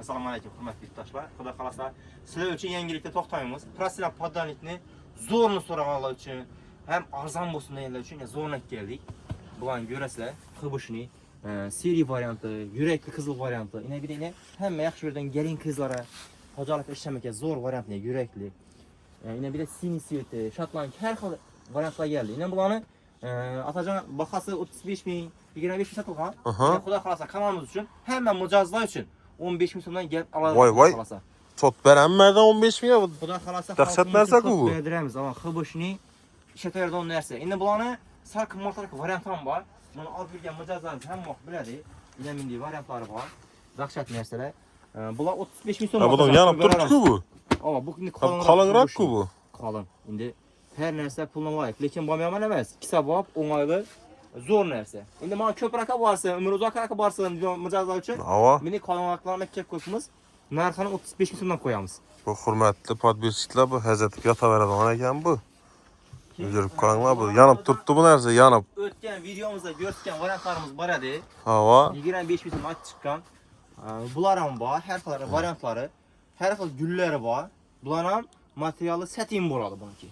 Assalomu alaykum hurmatli yurtdoshlar. Xudo xolasa sizlar uchun yangilikda to'xtaymiz. Prosilab poddalikni zo'rni so'raganlar uchun ham arzon bo'lsin deganlar uchun zo'rni keldik. Bularni ko'rasizlar, xibishni seri varianti, yurakli qizil varianti. Ina bir ina hamma yaxshi yerdan gelin qizlara xo'jalikda ishlamakka zo'r variantli, yurakli. Ina bir de sini sveti, shotland har xil variantlar geldi. Ina bularni atajon bahasi 35 ming, 25 ming sotilgan. Xudo xolasa kanalimiz uchun hamma mijozlar uchun 15 ming so'mdan gelib oladi. Voy. Tot berenmerden 15 ming ya. Xudo xolasa Dahshat narsa ku bu. Berdiramiz, ama xibishni ishlataveradigan narsa. Endi bularni sal qimmatroq variant ham bor. Buni olib yurgan mijozlarimiz hamma biladi. Ina mindi variantlari bor. Dahshat narsalar. Bular 35 ming so'm. Bu da yanıp turibdi-ku bu. Ama bu Qalınroq-ku bu. Qalin. Endi her narsa pulga loyiq, lekin bo'lmayman emas. Hisobob, o'ng'ayli, zo'r narsa. Endi men ko'proq borsa, umr uzoqroq borsa, mijozlar uchun meni qalinroqlarni kelib ko'pmiz. Narxini 35 ming so'mdan qo'yamiz. Bu hurmatli podpисчиклар bu hazatga yotaveradigan ekan bu. Yurib qaranglar bu. Yanıp turibdi bu narsa, yanıp. O'tgan videomizda ko'rsatgan variantlarimiz bor edi. Hava. 25 ming so'm chiqqan. Bular ham bor, har xil variantlari, har xil gullari bor. Bular ham materiali satin bo'ladi buniki.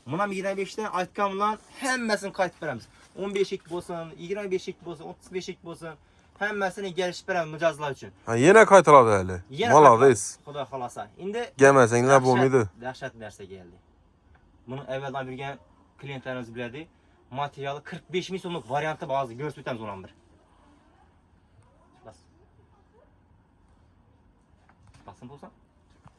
Buna 25 dan aytgan bilan hammasini qaytib beramiz. 15 lik bo'lsin, 25 lik bo'lsin, 35 lik bo'lsin, hammasini kelishib beramiz mijozlar uchun. Ha, yine qaytaradi hali. Malades. Xudo xolasa. Endi Gelmesenglar bo'lmaydi. Dahshat narsa keldi. Buni avvaldan bilgan klientlarimiz biladi. Materiali 45 ming so'mlik varianti ba'zi ko'rsatib o'tamiz ulan bir. Bas. Basın bo'lsa